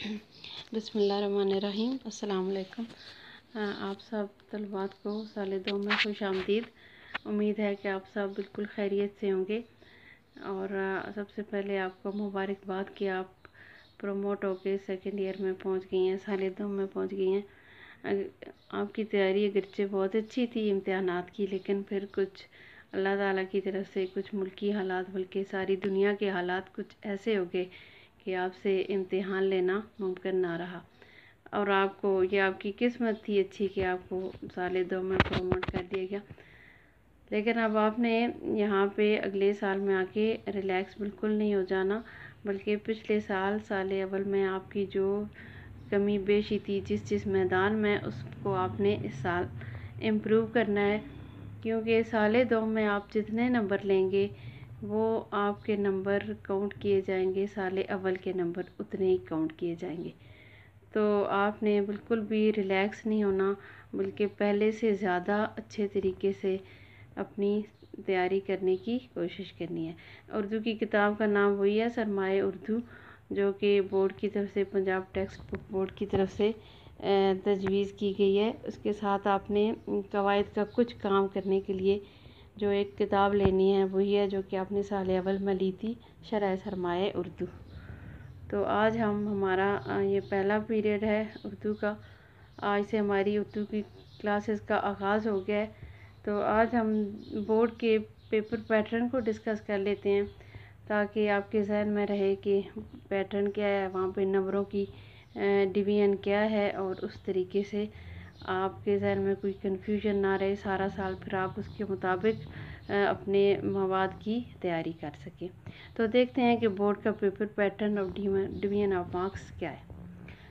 बिस्मिल्लाहिर्रहमानिर्रहीम। अस्सलाम वालेकुम। आप सब तलबात को साल 2 में खुश आमदीद। उम्मीद है कि आप सब बिल्कुल खैरियत से होंगे। और सबसे पहले आपको मुबारकबाद कि आप प्रमोट होके सेकंड ईयर में पहुंच गई हैं, साल 2 में पहुंच गई हैं। आपकी तैयारी अगरचे बहुत अच्छी थी इम्तिहानात की, लेकिन फिर कुछ अल्लाह ताला की तरफ से कुछ मुल्की हालात बल्कि सारी दुनिया के हालात कुछ ऐसे हो गए कि आपसे इम्तिहान लेना मुमकिन ना रहा। और आपको ये आपकी किस्मत थी अच्छी कि आपको साल 2 में प्रमोट कर दिया गया। लेकिन अब आपने यहाँ पे अगले साल में आके रिलैक्स बिल्कुल नहीं हो जाना, बल्कि पिछले साल अव्वल में आपकी जो कमी बेशी थी जिस मैदान में, उसको आपने इस साल इम्प्रूव करना है। क्योंकि साल 2 में आप जितने नंबर लेंगे वो आपके नंबर काउंट किए जाएंगे, साल अव्वल के नंबर उतने ही काउंट किए जाएंगे। तो आपने बिल्कुल भी रिलैक्स नहीं होना, बल्कि पहले से ज़्यादा अच्छे तरीके से अपनी तैयारी करने की कोशिश करनी है। उर्दू की किताब का नाम वही है, सरमाए उर्दू, जो कि बोर्ड की तरफ से, पंजाब टेक्स्ट बुक बोर्ड की तरफ से तजवीज़ की गई है। उसके साथ आपने कवायद का कुछ काम करने के लिए जो एक किताब लेनी है वही है जो कि आपने साल अव्वल में ली थी, शरह सरमाए उर्दू। तो आज हमारा ये पहला पीरियड है उर्दू का। आज से हमारी उर्दू की क्लासेस का आगाज़ हो गया है। तो आज हम बोर्ड के पेपर पैटर्न को डिस्कस कर लेते हैं, ताकि आपके जहन में रहे कि पैटर्न क्या है, वहाँ पे नंबरों की डिवीज़न क्या है, और उस तरीके से आपके जहन में कोई कन्फ्यूजन ना रहे सारा साल, फिर आप उसके मुताबिक अपने मवाद की तैयारी कर सकें। तो देखते हैं कि बोर्ड का paper pattern of division of marks क्या है।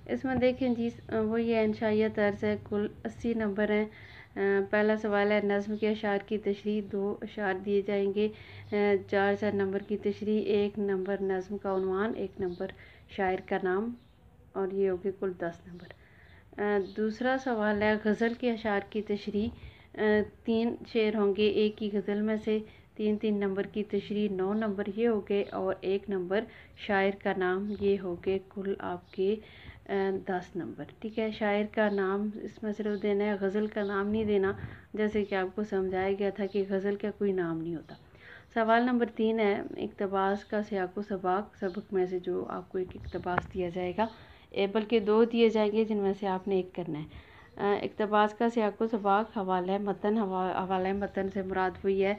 इसमें देखें जी, वो ये इंशाइया तर्ज है। कुल 80 नंबर हैं। पहला सवाल है नज़्म के अशार की तशरीह। 2 अशार दिए जाएंगे, 4 नंबर की तशरीह, 1 नंबर नज़्म का उन्वान, 1 नंबर शायर का नाम, और ये हो गए कुल 10 नंबर। दूसरा सवाल है गज़ल के अशार की तशरीह। 3 शेर होंगे एक ही गज़ल में से, 3 नंबर की तशरीह, 9 नंबर ये हो गए, और 1 नंबर शायर का नाम, ये हो गए कुल आपके 10 नंबर। ठीक है, शायर का नाम इसमें सिर्फ देना है, गज़ल का नाम नहीं देना, जैसे कि आपको समझाया गया था कि गज़ल का कोई नाम नहीं होता। सवाल नंबर 3 है इक़्तिबास का सियाक़ो सबाक। सबक में से जो आपको एक इक़्तिबास दिया जाएगा, बल्कि 2 दिए जाएंगे जिनमें से आपने एक करना है। इक़्तिबास का सियाक़ो सबाक, हवाला मतन। हवाला मतन से मुराद वही है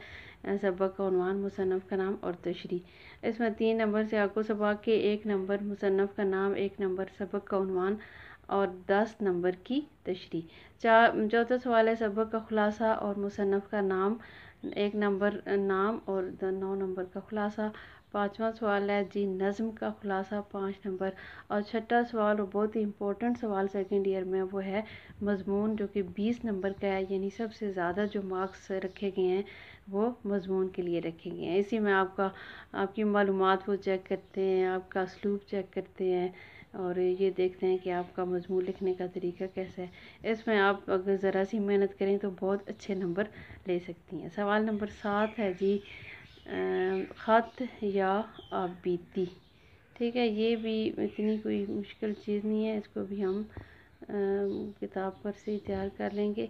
सबक का उन्वान, मुसन्नफ़ का नाम और तशरीह। इसमें 3 नंबर सियाक़ो सबाक के, 1 नंबर मुसन्नफ़ का नाम, 1 नंबर सबक का उन्वान और 10 नंबर की तशरीह। चौथा सवाल है सबक का खुलासा और मुसन्नफ़ का नाम, 1 नंबर नाम और 9 नंबर का खुलासा। 5वां सवाल है जी नज़्म का खुलासा, 5 नंबर। और छठा सवाल, और बहुत ही इम्पोर्टेंट सवाल सेकंड ईयर में, वो है मज़मून, जो कि 20 नंबर का है। यानी सबसे ज़्यादा जो मार्क्स रखे गए हैं वो मज़मून के लिए रखे गए हैं। इसी में आपकी मालूमात वो चेक करते हैं, आपका असलूब चेक करते हैं, और ये देखते हैं कि आपका मज़मून लिखने का तरीका कैसा है। इसमें आप अगर ज़रा सी मेहनत करें तो बहुत अच्छे नंबर ले सकती हैं। सवाल नंबर 7 है जी ख़त या आबीती। ठीक है, ये भी इतनी कोई मुश्किल चीज़ नहीं है, इसको भी हम किताब पर से ही तैयार कर लेंगे।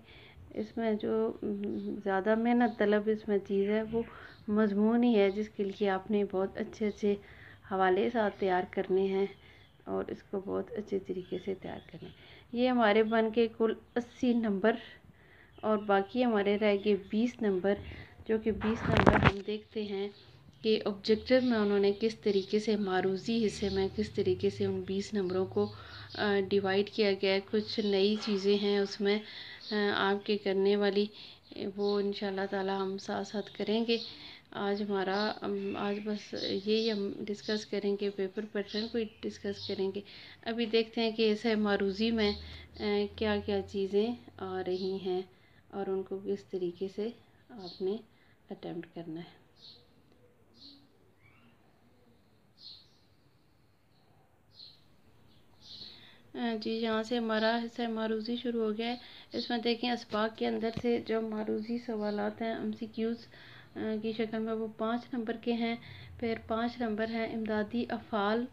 इसमें जो ज़्यादा मेहनत तलब इसमें चीज़ है वो मज़मून ही है, जिसके लिए आपने बहुत अच्छे अच्छे हवाले साथ तैयार करने हैं और इसको बहुत अच्छे तरीके से तैयार करना है। ये हमारे बन के कुल 80 नंबर, और बाकी हमारे रह गए 20 नंबर, जो कि 20 नंबर हम देखते हैं कि ऑब्जेक्टिव में उन्होंने किस तरीके से मारूज़ी हिस्से में किस तरीके से उन 20 नंबरों को डिवाइड किया गया है। कुछ नई चीज़ें हैं उसमें आपके करने वाली, वो इंशाल्लाह ताला हम साथ साथ करेंगे। आज बस यही हम डिस्कस करेंगे, पेपर पैटर्न को डिस्कस करेंगे। अभी देखते हैं कि ऐसे मारूज़ी में क्या क्या चीज़ें आ रही हैं और उनको किस तरीके से आपने अटेम्प्ट करना है। जी, यहाँ से हमारा हिस्सा मारूज़ी शुरू हो गया है। इसमें देखें असबाक के अंदर से जो मारूज़ी सवालात हैं, MCQs, की शक्ल में, वो 5 नंबर के हैं। फिर 5 नंबर हैं इमदादी अफ़ाल,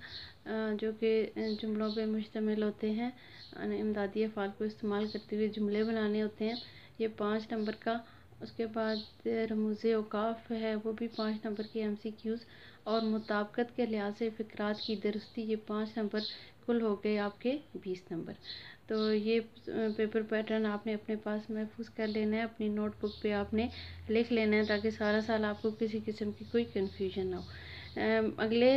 जो कि जुमलों पे मुश्तमिल होते हैं। इमदादी अफ़ाल को इस्तेमाल करते हुए जुमले बनाने होते हैं, ये 5 नंबर का। उसके बाद रमूज़े औक़ाफ़ है, वो भी 5 नंबर के MCQs। और मुताबिकत के लिहाज से फ़िक्रात की दुरुस्ती, ये 5 नंबर। कुल हो गए आपके 20 नंबर। तो ये पेपर पैटर्न आपने अपने पास महफूज कर लेना है, अपनी नोटबुक पे आपने लिख लेना है, ताकि सारा साल आपको किसी किस्म की कोई कन्फ्यूजन ना हो। अगले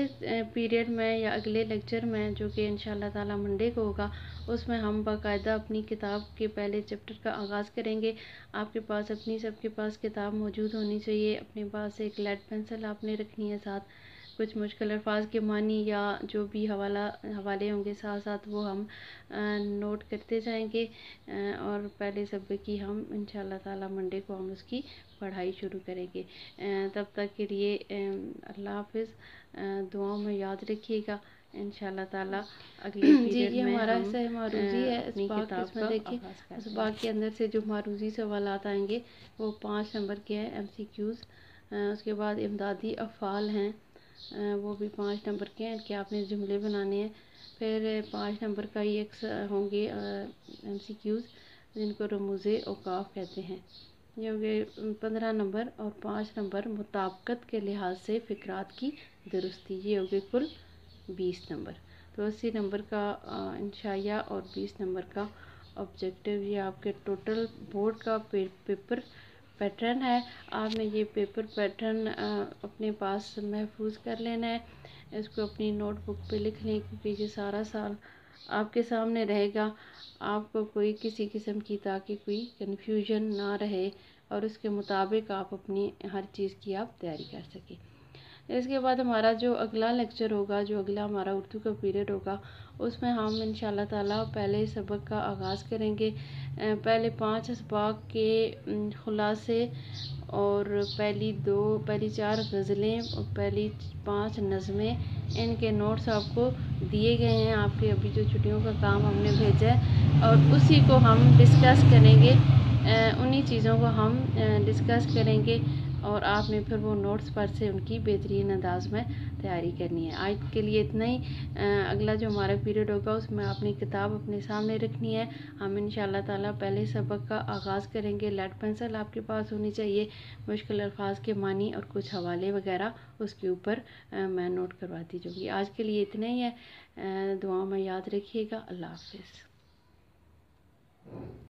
पीरियड में या अगले लेक्चर में, जो कि इंशाल्लाह ताला मंडे को होगा, उसमें हम बाकायदा अपनी किताब के पहले चैप्टर का आगाज़ करेंगे। आपके पास अपनी सबके पास किताब मौजूद होनी चाहिए। अपने पास एक लेड पेंसिल आपने रखनी है साथ। कुछ मुश्किल अल्फाज के मानी या जो भी हवाले होंगे साथ साथ, वो हम नोट करते जाएंगे। और पहले सबक की हम इंशाल्लाह ताला मंडे को हम उसकी पढ़ाई शुरू करेंगे। तब तक के लिए अल्लाह हाफिज़। दुआओं में याद रखिएगा। इंशाल्लाह ताला अगले पीरियड में हमारा हम हिस्सा है मारूजी है। अपनी किताब का देखिए, आगाज़ इस करेंगे। बाग के अंदर से जो मारूजी सवालात आएंगे वो 5 नंबर के हैं MCQs। उसके बाद इमदादी अफ़ाल हैं, वो भी 5 नंबर के हैं, इनके आपने जुमले बनाने हैं। फिर 5 नंबर का ये होंगे MCQs, जिनको रमूज़े औक़ाफ़ कहते हैं। ये हो गए 15 नंबर। और 5 नंबर मुताबिकत के लिहाज से फ़िक्रात की दुरुस्ती, ये हो गए कुल 20 नंबर। तो 80 नंबर का इंशाइया और 20 नंबर का ऑब्जेक्टिव, ये आपके टोटल बोर्ड का पेपर पैटर्न है। आपने ये पेपर पैटर्न अपने पास महफूज कर लेना है, इसको अपनी नोटबुक पे लिख लें, क्योंकि ये सारा साल आपके सामने रहेगा। आपको कोई किसी किस्म की, ताकि कोई कन्फ्यूजन ना रहे और उसके मुताबिक आप अपनी हर चीज़ की आप तैयारी कर सकें। इसके बाद हमारा जो अगला लेक्चर होगा, जो अगला हमारा उर्दू का पीरियड होगा, उसमें हम इंशाल्लाह ताला पहले सबक का आगाज़ करेंगे। पहले 5 असबाक के खुलासे और पहली 4 गज़लें और पहली 5 नज़में, इनके नोट्स आपको दिए गए हैं। आपके अभी जो छुट्टियों का काम हमने भेजा है, और उसी को हम डिस्कस करेंगे। उन्हीं चीज़ों को हम डिस्कस करेंगे, और आपने फिर वो नोट्स पर से उनकी बेहतरीन अंदाज में तैयारी करनी है। आज के लिए इतना ही। अगला जो हमारा पीरियड होगा, उसमें आपने किताब अपने सामने रखनी है। हम इंशाल्लाह ताला पहले सबक का आगाज़ करेंगे। लेड पेंसिल आपके पास होनी चाहिए, मुश्किल अल्फाज के मानी और कुछ हवाले वगैरह उसके ऊपर मैं नोट करवाती जाऊँगी। आज के लिए इतना ही है। दुआ में याद रखिएगा। अल्लाह हाफिज़।